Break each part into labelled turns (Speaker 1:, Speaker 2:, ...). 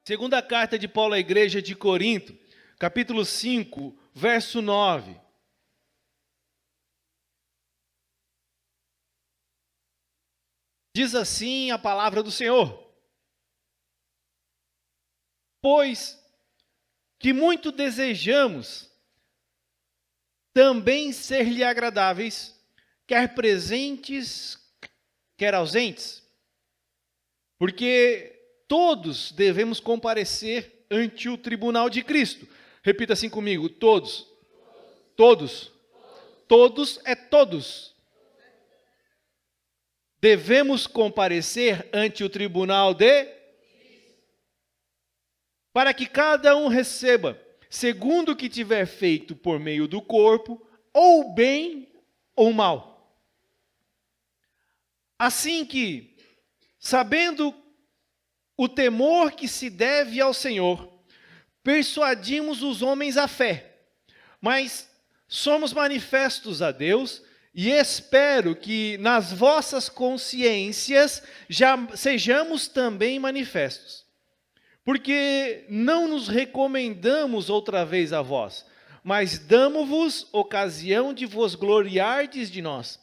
Speaker 1: Segunda carta de Paulo à igreja de Corinto, capítulo 5, verso 9. Diz assim a palavra do Senhor: pois que muito desejamos também ser-lhe agradáveis, quer presentes, quer ausentes, porque todos devemos comparecer ante o tribunal de Cristo. Repita assim comigo: todos. Todos. Todos é todos. Devemos comparecer ante o tribunal de para que cada um receba, segundo o que tiver feito por meio do corpo, ou bem ou mal. Assim que, sabendo o temor que se deve ao Senhor, persuadimos os homens à fé, mas somos manifestos a Deus, e espero que nas vossas consciências já sejamos também manifestos. Porque não nos recomendamos outra vez a vós, mas damo-vos ocasião de vos gloriardes de nós,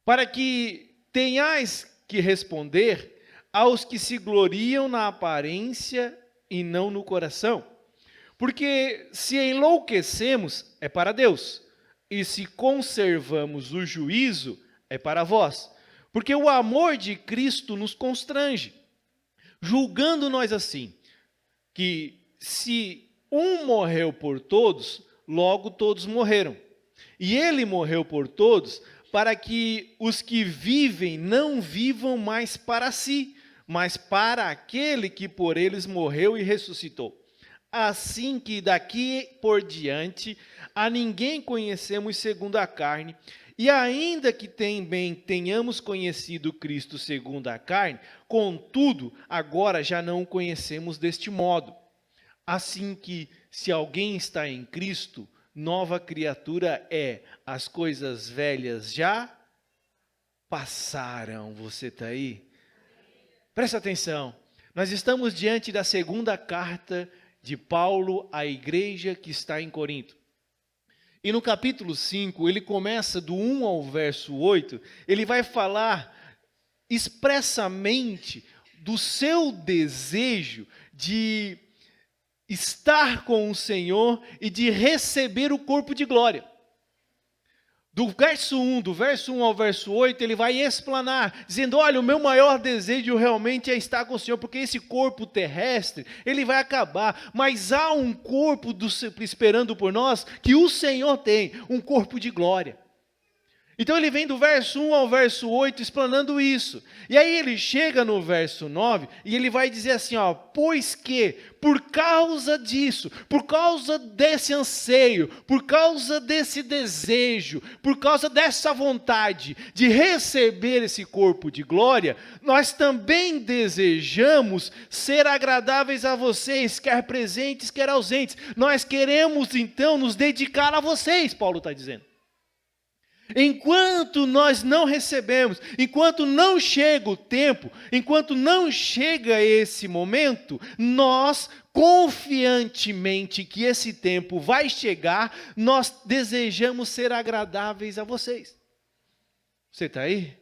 Speaker 1: para que tenhais que responder aos que se gloriam na aparência e não no coração. Porque se enlouquecemos, é para Deus, e se conservamos o juízo, é para vós. Porque o amor de Cristo nos constrange, julgando nós assim, que se um morreu por todos, logo todos morreram. E ele morreu por todos, para que os que vivem não vivam mais para si, mas para aquele que por eles morreu e ressuscitou. Assim que daqui por diante a ninguém conhecemos segundo a carne, e ainda que também tenhamos conhecido Cristo segundo a carne, contudo, agora já não o conhecemos deste modo. Assim que, se alguém está em Cristo, nova criatura é, as coisas velhas já passaram. Você está aí? Presta atenção, nós estamos diante da segunda carta de Paulo à igreja que está em Corinto. E no capítulo 5, ele começa do 1 ao verso 8, ele vai falar expressamente do seu desejo de estar com o Senhor e de receber o corpo de glória. Do verso 1 ao verso 8, ele vai explanar, dizendo: olha, o meu maior desejo realmente é estar com o Senhor, porque esse corpo terrestre, ele vai acabar, mas há um corpo esperando por nós, que o Senhor tem, um corpo de glória. Então ele vem do verso 1 ao verso 8 explanando isso. E aí ele chega no verso 9 e ele vai dizer assim, ó: pois que, por causa disso, por causa desse anseio, por causa desse desejo, por causa dessa vontade de receber esse corpo de glória, nós também desejamos ser agradáveis a vocês, quer presentes, quer ausentes. Nós queremos então nos dedicar a vocês, Paulo está dizendo. Enquanto nós não recebemos, enquanto não chega o tempo, enquanto não chega esse momento, nós confiantemente que esse tempo vai chegar, nós desejamos ser agradáveis a vocês. Você está aí?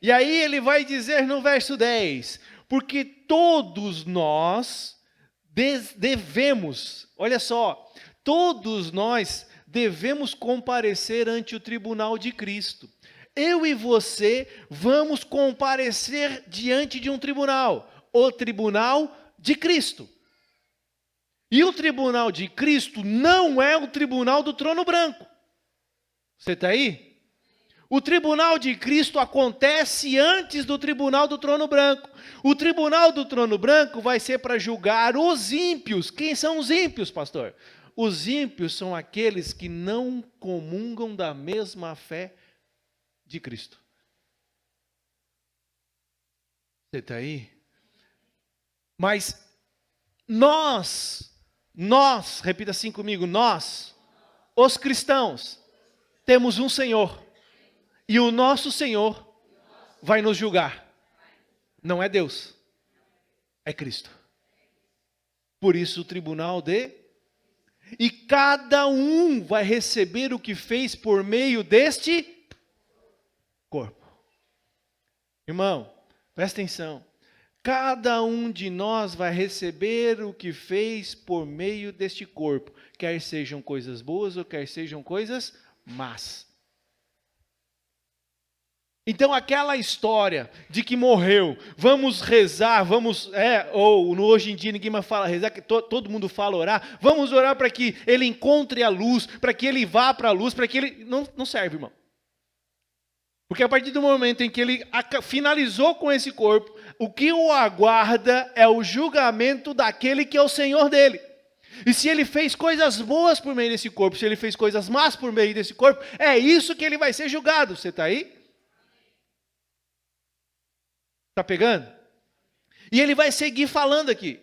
Speaker 1: E aí ele vai dizer no verso 10, porque todos nós devemos, olha só, todos nós devemos comparecer ante o tribunal de Cristo. Eu e você vamos comparecer diante de um tribunal, o tribunal de Cristo. E o tribunal de Cristo não é o tribunal do trono branco. Você está aí? O tribunal de Cristo acontece antes do tribunal do trono branco. O tribunal do trono branco vai ser para julgar os ímpios. Quem são os ímpios, pastor? Os ímpios são aqueles que não comungam da mesma fé de Cristo. Você está aí? Mas nós, repita assim comigo, nós, os cristãos, temos um Senhor. E o nosso Senhor vai nos julgar. Não é Deus, é Cristo. Por isso o tribunal de... E cada um vai receber o que fez por meio deste corpo. Irmão, presta atenção. Cada um de nós vai receber o que fez por meio deste corpo. Quer sejam coisas boas ou quer sejam coisas más. Então aquela história de que morreu, vamos rezar, ou hoje em dia ninguém mais fala rezar, que todo mundo fala orar, vamos orar para que ele encontre a luz, para que ele vá para a luz, para que ele... Não serve, irmão. Porque a partir do momento em que ele finalizou com esse corpo, o que o aguarda é o julgamento daquele que é o Senhor dele. E se ele fez coisas boas por meio desse corpo, se ele fez coisas más por meio desse corpo, é isso que ele vai ser julgado. Você está aí? Está pegando? E ele vai seguir falando aqui.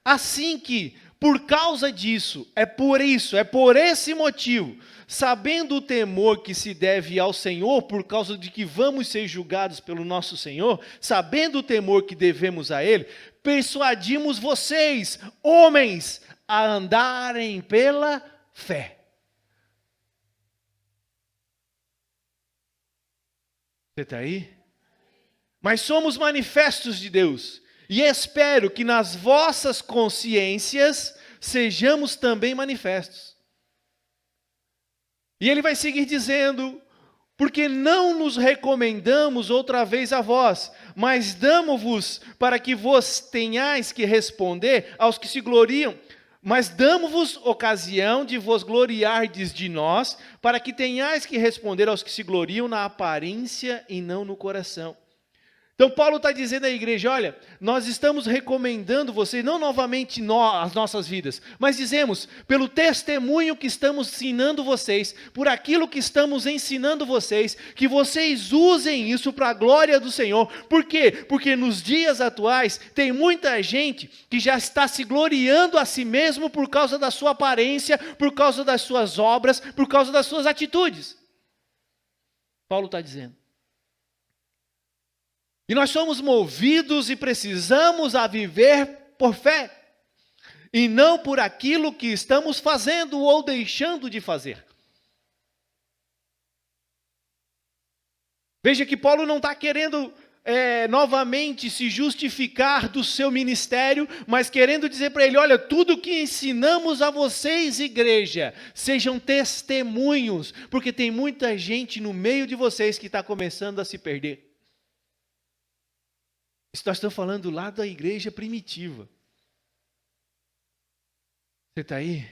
Speaker 1: Assim que, por causa disso, é por esse motivo, sabendo o temor que se deve ao Senhor, por causa de que vamos ser julgados pelo nosso Senhor, sabendo o temor que devemos a Ele, persuadimos vocês, homens, a andarem pela fé. Você está aí? Mas somos manifestos de Deus, e espero que nas vossas consciências sejamos também manifestos. E ele vai seguir dizendo, porque não nos recomendamos outra vez a vós, mas damo-vos para que vos tenhais que responder aos que se gloriam, mas damo-vos ocasião de vos gloriardes de nós, para que tenhais que responder aos que se gloriam na aparência e não no coração. Então Paulo está dizendo à igreja, olha, nós estamos recomendando vocês, não novamente as nossas vidas, mas dizemos, pelo testemunho que estamos ensinando vocês, por aquilo que estamos ensinando vocês, que vocês usem isso para a glória do Senhor. Por quê? Porque nos dias atuais tem muita gente que já está se gloriando a si mesmo por causa da sua aparência, por causa das suas obras, por causa das suas atitudes. Paulo está dizendo. E nós somos movidos e precisamos a viver por fé, e não por aquilo que estamos fazendo ou deixando de fazer. Veja que Paulo não está querendo novamente se justificar do seu ministério, mas querendo dizer para ele, olha, tudo que ensinamos a vocês, igreja, sejam testemunhos, porque tem muita gente no meio de vocês que está começando a se perder. Isso nós estamos falando lá da igreja primitiva. Você está aí?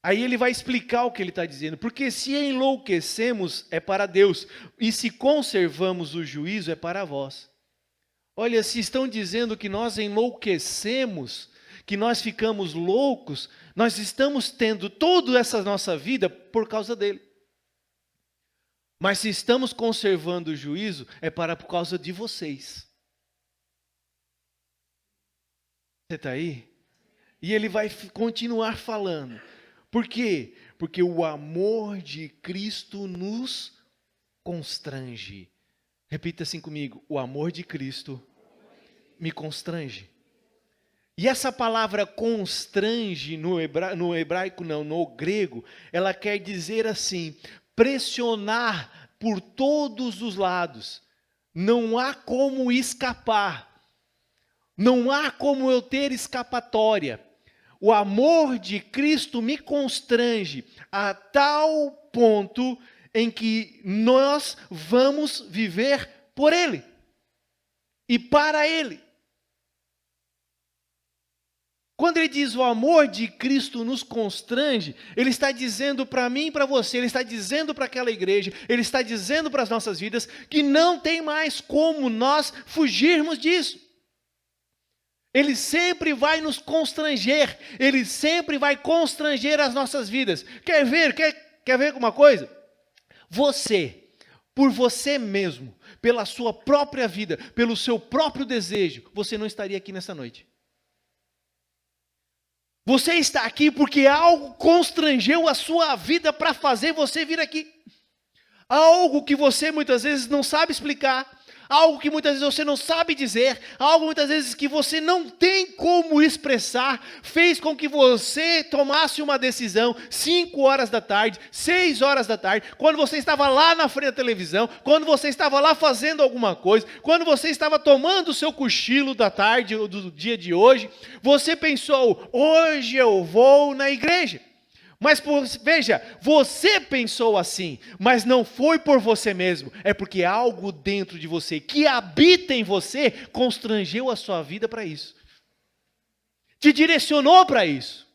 Speaker 1: Aí ele vai explicar o que ele está dizendo. Porque se enlouquecemos é para Deus, e se conservamos o juízo é para vós. Olha, se estão dizendo que nós enlouquecemos, que nós ficamos loucos, nós estamos tendo toda essa nossa vida por causa dele. Mas se estamos conservando o juízo, é por causa de vocês. Você está aí? E ele vai continuar falando. Por quê? Porque o amor de Cristo nos constrange. Repita assim comigo. O amor de Cristo me constrange. E essa palavra constrange no grego, ela quer dizer assim... pressionar por todos os lados, não há como escapar, não há como eu ter escapatória. O amor de Cristo me constrange a tal ponto em que nós vamos viver por Ele e para Ele. Quando ele diz o amor de Cristo nos constrange, ele está dizendo para mim e para você, ele está dizendo para aquela igreja, ele está dizendo para as nossas vidas, que não tem mais como nós fugirmos disso. Ele sempre vai nos constranger, ele sempre vai constranger as nossas vidas. Quer ver alguma coisa? Você, por você mesmo, pela sua própria vida, pelo seu próprio desejo, você não estaria aqui nessa noite. Você está aqui porque algo constrangeu a sua vida para fazer você vir aqui. Algo que você muitas vezes não sabe explicar, algo que muitas vezes você não sabe dizer, algo muitas vezes que você não tem como expressar, fez com que você tomasse uma decisão 5 horas da tarde, 6 horas da tarde, quando você estava lá na frente da televisão, quando você estava lá fazendo alguma coisa, quando você estava tomando o seu cochilo da tarde ou do dia de hoje, você pensou, hoje eu vou na igreja. Mas veja, você pensou assim, mas não foi por você mesmo, é porque algo dentro de você, que habita em você, constrangeu a sua vida para isso. Te direcionou para isso.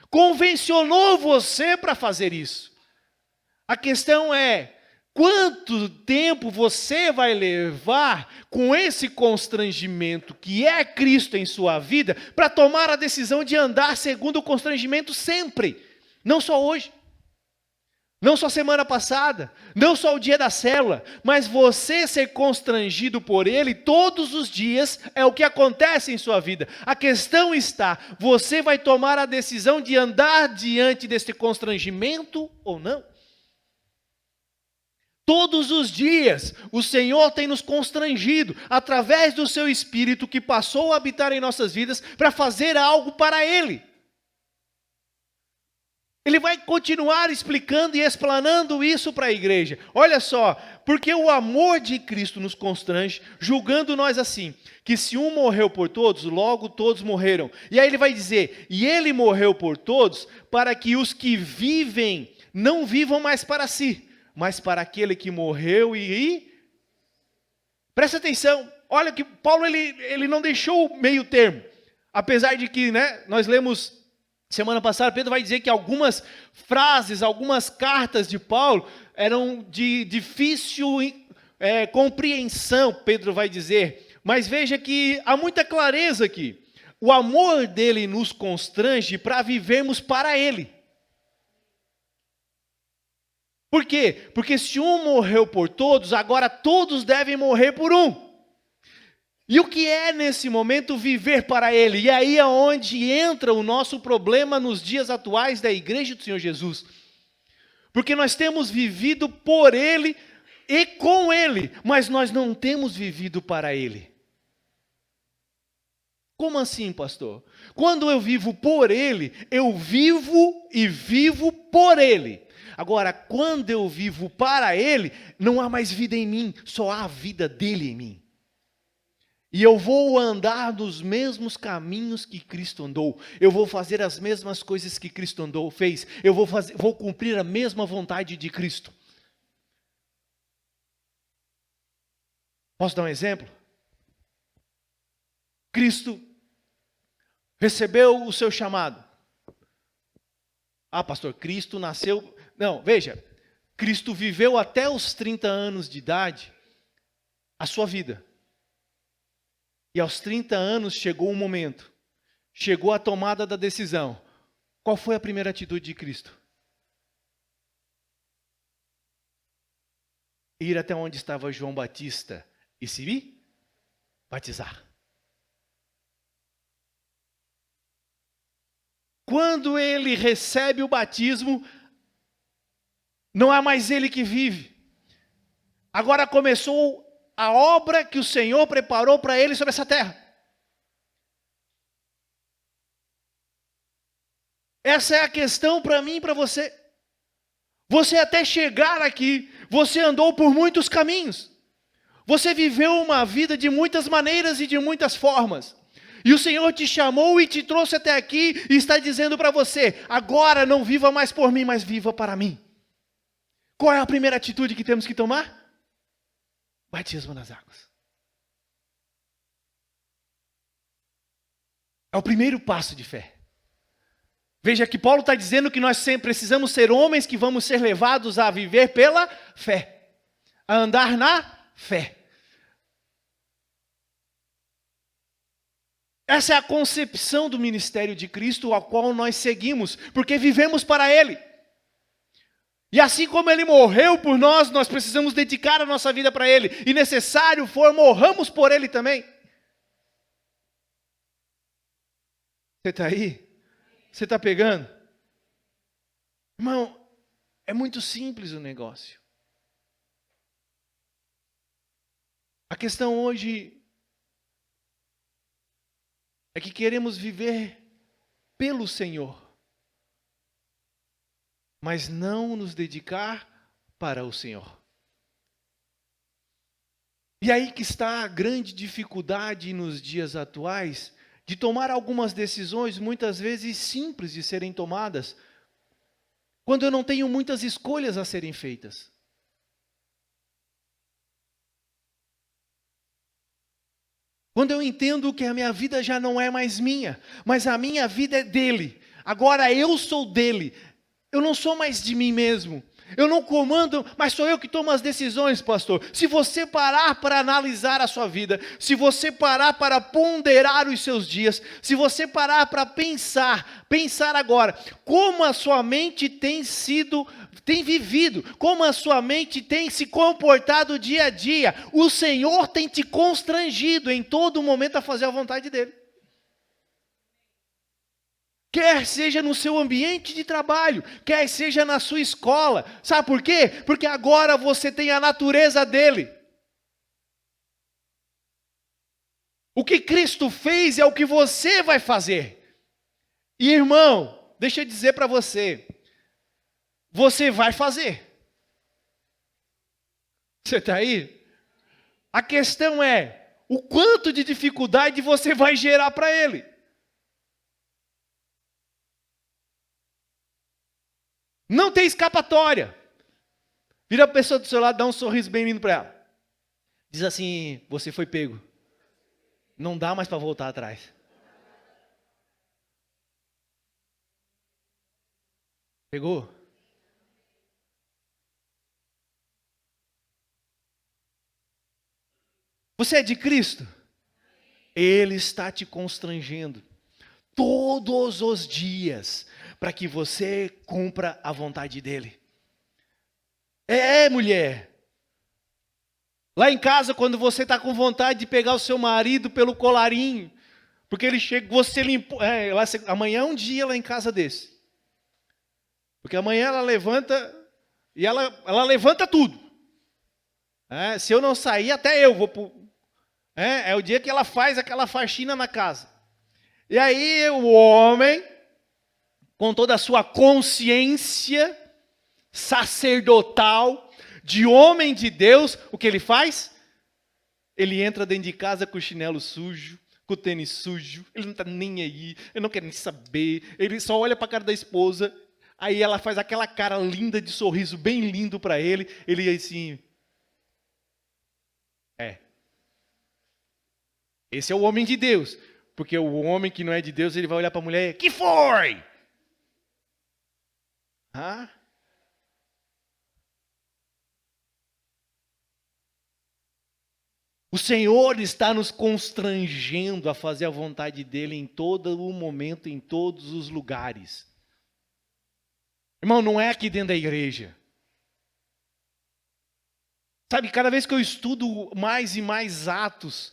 Speaker 1: Convencionou você para fazer isso. A questão é, quanto tempo você vai levar com esse constrangimento que é Cristo em sua vida, para tomar a decisão de andar segundo o constrangimento sempre? Não só hoje, não só semana passada, não só o dia da célula, mas você ser constrangido por ele todos os dias é o que acontece em sua vida. A questão está, você vai tomar a decisão de andar diante desse constrangimento ou não? Todos os dias, o Senhor tem nos constrangido, através do seu Espírito que passou a habitar em nossas vidas, para fazer algo para Ele. Ele vai continuar explicando e explanando isso para a igreja. Olha só, porque o amor de Cristo nos constrange, julgando nós assim, que se um morreu por todos, logo todos morreram. E aí ele vai dizer, e ele morreu por todos, para que os que vivem, não vivam mais para si, mas para aquele que morreu Presta atenção, olha que Paulo ele não deixou meio termo, apesar de que nós lemos semana passada, Pedro vai dizer que algumas frases, algumas cartas de Paulo eram de difícil compreensão, Pedro vai dizer. Mas veja que há muita clareza aqui. O amor dele nos constrange para vivermos para ele. Por quê? Porque se um morreu por todos, agora todos devem morrer por um. E o que é nesse momento viver para Ele? E aí é onde entra o nosso problema nos dias atuais da igreja do Senhor Jesus. Porque nós temos vivido por Ele e com Ele, mas nós não temos vivido para Ele. Como assim, pastor? Quando eu vivo por Ele, eu vivo e vivo por Ele. Agora, quando eu vivo para Ele, não há mais vida em mim, só há a vida dEle em mim. E eu vou andar nos mesmos caminhos que Cristo andou. Eu vou fazer as mesmas coisas que Cristo fez. Eu vou cumprir a mesma vontade de Cristo. Posso dar um exemplo? Cristo recebeu o seu chamado. Ah, pastor, Cristo nasceu... Não, veja, Cristo viveu até os 30 anos de idade a sua vida. E aos 30 anos chegou um momento, chegou a tomada da decisão. Qual foi a primeira atitude de Cristo? Ir até onde estava João Batista e se batizar. Quando ele recebe o batismo, não é mais ele que vive. Agora começou a obra que o Senhor preparou para ele sobre essa terra. Essa é a questão para mim e para você. Você até chegar aqui, você andou por muitos caminhos. Você viveu uma vida de muitas maneiras e de muitas formas. E o Senhor te chamou e te trouxe até aqui e está dizendo para você, agora não viva mais por mim, mas viva para mim. Qual é a primeira atitude que temos que tomar? Batismo nas águas. É o primeiro passo de fé. Veja que Paulo está dizendo que nós sempre precisamos ser homens que vamos ser levados a viver pela fé. A andar na fé. Essa é a concepção do ministério de Cristo ao qual nós seguimos, porque vivemos para Ele. E assim como Ele morreu por nós, nós precisamos dedicar a nossa vida para Ele. E necessário for, morramos por Ele também. Você está aí? Você está pegando? Irmão, é muito simples o negócio. A questão hoje é que queremos viver pelo Senhor, mas não nos dedicar para o Senhor. E aí que está a grande dificuldade nos dias atuais de tomar algumas decisões, muitas vezes simples de serem tomadas, quando eu não tenho muitas escolhas a serem feitas. Quando eu entendo que a minha vida já não é mais minha, mas a minha vida é dele. Agora eu sou dele. Eu não sou mais de mim mesmo. Eu não comando, mas sou eu que tomo as decisões, pastor. Se você parar para analisar a sua vida, se você parar para ponderar os seus dias, se você parar para pensar agora, como a sua mente tem vivido, como a sua mente tem se comportado dia a dia, o Senhor tem te constrangido em todo momento a fazer a vontade dele. Quer seja no seu ambiente de trabalho, quer seja na sua escola. Sabe por quê? Porque agora você tem a natureza dele. O que Cristo fez é o que você vai fazer. E irmão, deixa eu dizer para você, você vai fazer. Você está aí? A questão é, o quanto de dificuldade você vai gerar para ele. Não tem escapatória. Vira a pessoa do seu lado, dá um sorriso bem lindo para ela. Diz assim, você foi pego. Não dá mais para voltar atrás. Pegou? Você é de Cristo? Ele está te constrangendo todos os dias para que você cumpra a vontade dele. Mulher. Lá em casa, quando você está com vontade de pegar o seu marido pelo colarinho, porque ele chega, você limpou. Amanhã é um dia lá em casa desse. Porque amanhã ela levanta, e ela levanta tudo. Se eu não sair, até eu vou. É o dia que ela faz aquela faxina na casa. E aí o homem, com toda a sua consciência sacerdotal, de homem de Deus, o que ele faz? Ele entra dentro de casa com o chinelo sujo, com o tênis sujo, ele não está nem aí, ele não quer nem saber, ele só olha para a cara da esposa, aí ela faz aquela cara linda de sorriso, bem lindo para ele assim, esse é o homem de Deus, porque o homem que não é de Deus, ele vai olhar para a mulher, que foi? O Senhor está nos constrangendo a fazer a vontade dele em todo o momento, em todos os lugares. Irmão, não é aqui dentro da igreja. Sabe, cada vez que eu estudo mais e mais Atos,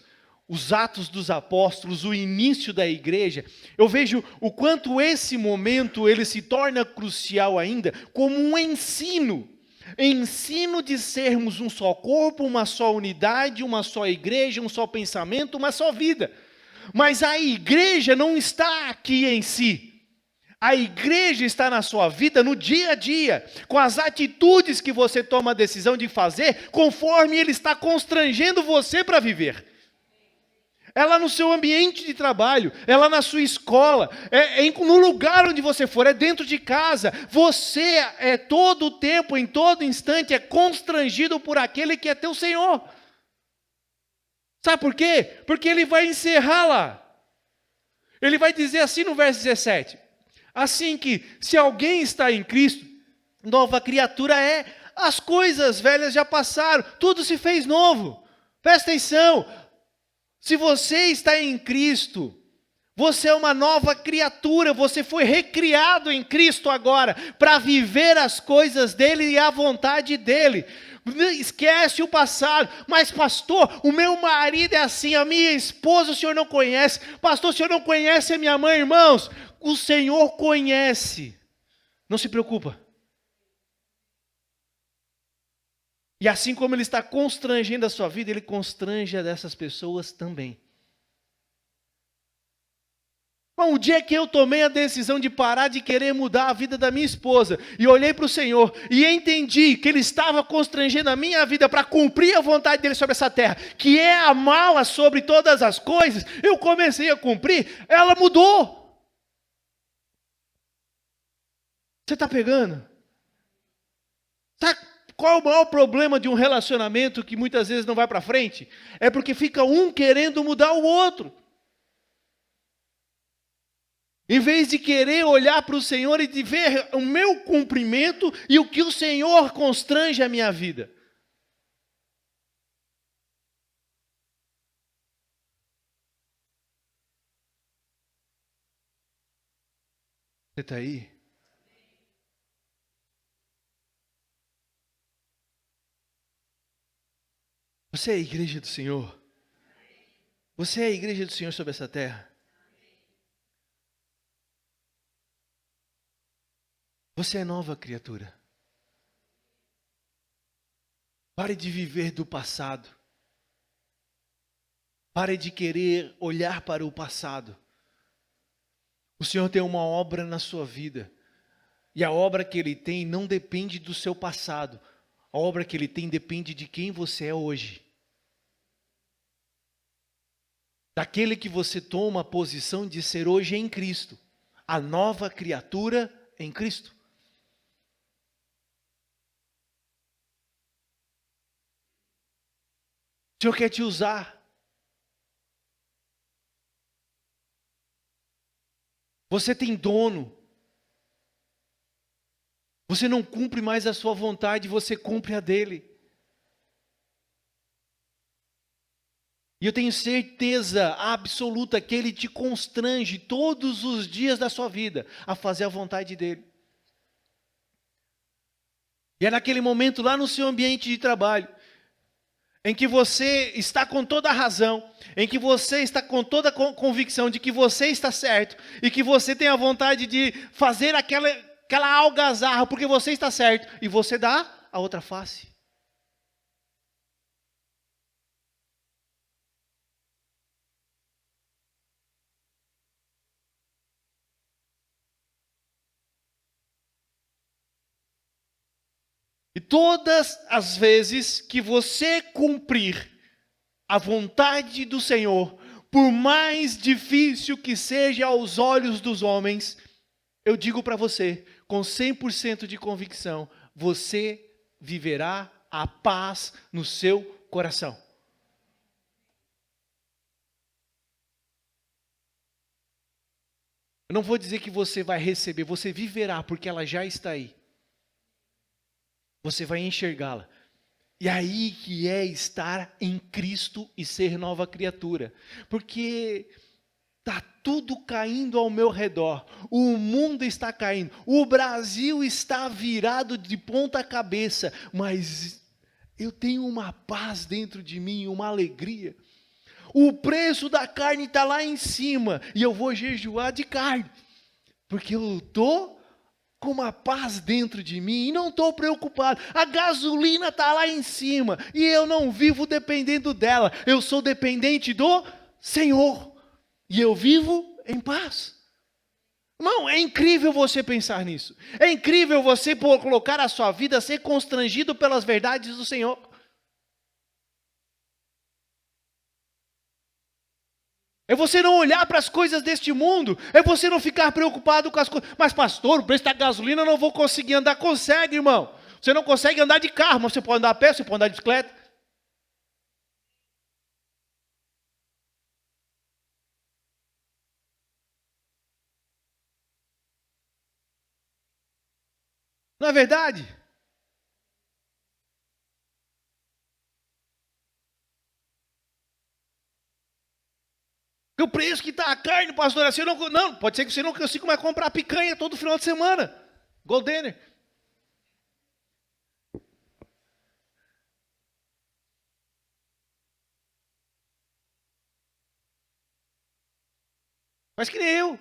Speaker 1: os Atos dos Apóstolos, o início da igreja, eu vejo o quanto esse momento ele se torna crucial ainda como um ensino de sermos um só corpo, uma só unidade, uma só igreja, um só pensamento, uma só vida. Mas a igreja não está aqui em si. A igreja está na sua vida, no dia a dia, com as atitudes que você toma a decisão de fazer, conforme ele está constrangendo você para viver. Ela no seu ambiente de trabalho, ela na sua escola, no lugar onde você for, é dentro de casa. Você todo o tempo, em todo instante, é constrangido por aquele que é teu Senhor. Sabe por quê? Porque ele vai encerrar lá. Ele vai dizer assim no verso 17. Assim que, se alguém está em Cristo, nova criatura é, as coisas velhas já passaram, tudo se fez novo. Presta atenção. Se você está em Cristo, você é uma nova criatura, você foi recriado em Cristo agora, para viver as coisas dele e a vontade dele. Esquece o passado, mas pastor, o meu marido é assim, a minha esposa o senhor não conhece, pastor, o senhor não conhece a minha mãe, irmãos, o Senhor conhece, não se preocupa. E assim como Ele está constrangendo a sua vida, Ele constrange a dessas pessoas também. Bom, o dia que eu tomei a decisão de parar de querer mudar a vida da minha esposa, e olhei para o Senhor, e entendi que Ele estava constrangendo a minha vida para cumprir a vontade dEle sobre essa terra, que é amá-la sobre todas as coisas, eu comecei a cumprir, ela mudou. Você está pegando? Sabe qual é o maior problema de um relacionamento que muitas vezes não vai para frente? É porque fica um querendo mudar o outro. Em vez de querer olhar para o Senhor e de ver o meu cumprimento e o que o Senhor constrange a minha vida. Você está aí? Você é a igreja do Senhor? Você é a igreja do Senhor sobre essa terra? Você é nova criatura. Pare de viver do passado. Pare de querer olhar para o passado. O Senhor tem uma obra na sua vida. E a obra que Ele tem não depende do seu passado. A obra que Ele tem depende de quem você é hoje. Daquele que você toma a posição de ser hoje em Cristo. A nova criatura em Cristo. O Senhor quer te usar. Você tem dono. Você não cumpre mais a sua vontade, você cumpre a dele. E eu tenho certeza absoluta que ele te constrange todos os dias da sua vida a fazer a vontade dele. E é naquele momento lá no seu ambiente de trabalho, em que você está com toda a razão, em que você está com toda a convicção de que você está certo, e que você tem a vontade de fazer aquela algazarra, porque você está certo, e você dá a outra face. E todas as vezes que você cumprir a vontade do Senhor, por mais difícil que seja aos olhos dos homens, eu digo para você, com 100% de convicção, você viverá a paz no seu coração. Eu não vou dizer que você vai receber, você viverá, porque ela já está aí. Você vai enxergá-la. E aí que é estar em Cristo e ser nova criatura. Porque está tudo caindo ao meu redor. O mundo está caindo. O Brasil está virado de ponta cabeça. Mas eu tenho uma paz dentro de mim, uma alegria. O preço da carne está lá em cima. E eu vou jejuar de carne. Porque eu estou com uma paz dentro de mim e não estou preocupado. A gasolina está lá em cima e eu não vivo dependendo dela. Eu sou dependente do Senhor e eu vivo em paz. Irmão, é incrível você pensar nisso. É incrível você colocar a sua vida a ser constrangido pelas verdades do Senhor. É você não olhar para as coisas deste mundo. É você não ficar preocupado com as coisas. Mas pastor, o preço da gasolina eu não vou conseguir andar. Consegue, irmão. Você não consegue andar de carro, mas você pode andar a pé, você pode andar de bicicleta. Não é verdade? O preço que está a carne, pastor, assim, não, pode ser que você não consiga mais comprar picanha todo final de semana. Goldener. Mas que nem eu.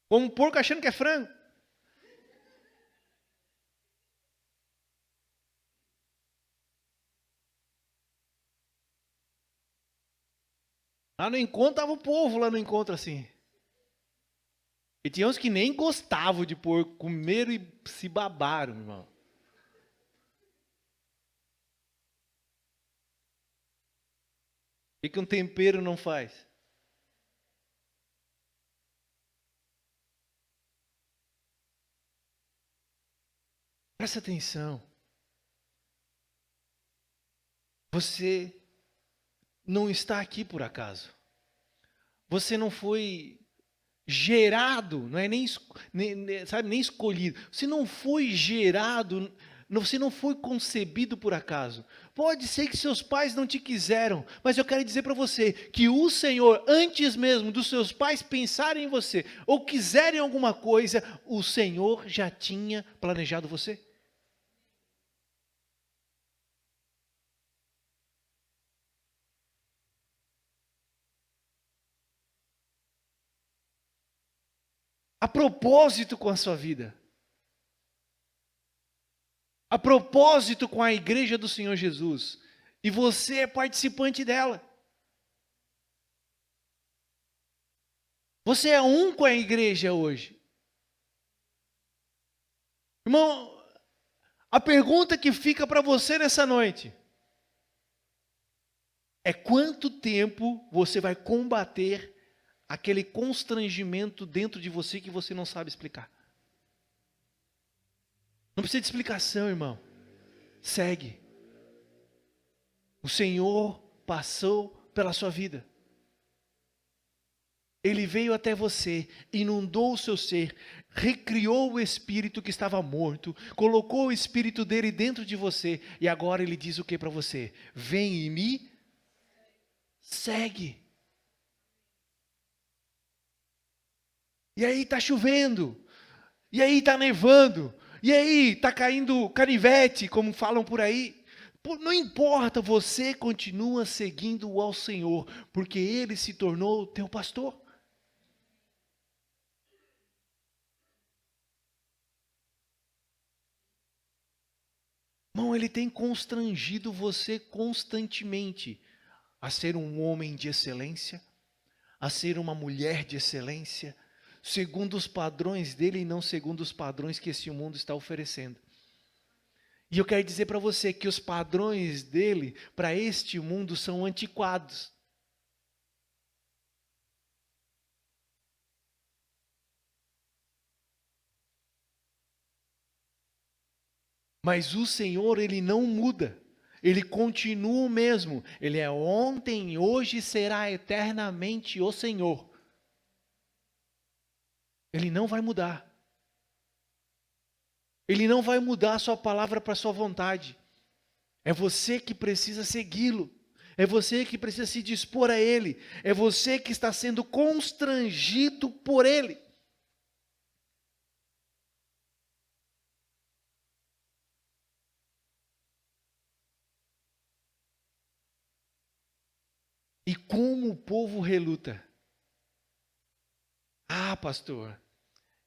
Speaker 1: Como um porco achando que é frango. Lá no encontro estava o povo lá no encontro assim. E tinha uns que nem gostavam de porco, comeram e se babaram, irmão. O que um tempero não faz? Presta atenção. Você não está aqui por acaso. Você não foi gerado, não é nem escolhido. Você não foi gerado, você não foi concebido por acaso. Pode ser que seus pais não te quiseram, mas eu quero dizer para você que o Senhor, antes mesmo dos seus pais pensarem em você ou quiserem alguma coisa, o Senhor já tinha planejado você. A propósito com a sua vida. A propósito com a igreja do Senhor Jesus. E você é participante dela. Você é um com a igreja hoje. Irmão, a pergunta que fica para você nessa noite é: quanto tempo você vai combater aquele constrangimento dentro de você que você não sabe explicar? Não precisa de explicação, irmão. Segue. O Senhor passou pela sua vida. Ele veio até você, inundou o seu ser, recriou o espírito que estava morto, colocou o espírito dele dentro de você, e agora ele diz o que para você? Vem e me segue. E aí está chovendo, e aí está nevando, e aí está caindo canivete, como falam por aí. Não importa, você continua seguindo ao Senhor, porque Ele se tornou o teu pastor. Irmão, Ele tem constrangido você constantemente a ser um homem de excelência, a ser uma mulher de excelência, segundo os padrões dele e não segundo os padrões que esse mundo está oferecendo. E eu quero dizer para você que os padrões dele para este mundo são antiquados. Mas o Senhor, Ele não muda. Ele continua o mesmo. Ele é ontem, hoje e será eternamente o Senhor. Ele não vai mudar. Ele não vai mudar a sua palavra para a sua vontade. É você que precisa segui-lo. É você que precisa se dispor a Ele. É você que está sendo constrangido por Ele. E como o povo reluta. Ah, pastor,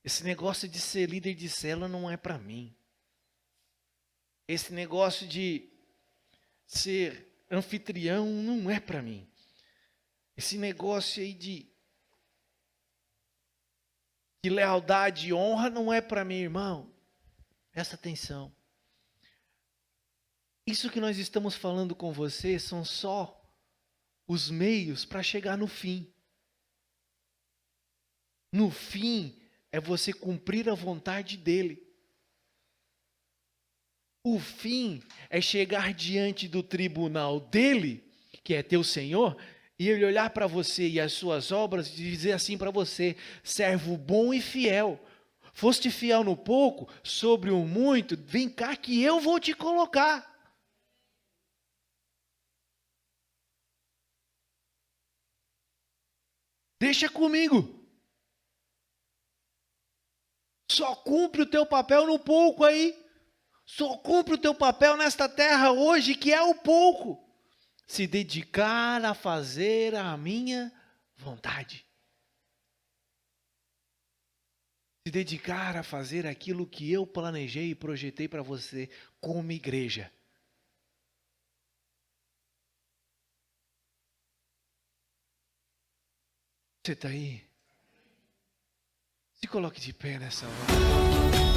Speaker 1: esse negócio de ser líder de célula não é para mim. Esse negócio de ser anfitrião não é para mim. Esse negócio aí de lealdade e honra não é para mim, irmão. Presta atenção. Isso que nós estamos falando com você são só os meios para chegar no fim. No fim é você cumprir a vontade dele. O fim é chegar diante do tribunal dele, que é teu Senhor, e ele olhar para você e as suas obras e dizer assim para você: servo bom e fiel. Foste fiel no pouco, sobre o muito, vem cá que eu vou te colocar. Deixa comigo. Só cumpre o teu papel no pouco aí. Só cumpre o teu papel nesta terra hoje, que é o pouco. Se dedicar a fazer a minha vontade. Se dedicar a fazer aquilo que eu planejei e projetei para você como igreja. Você está aí? Se coloque de pé nessa hora.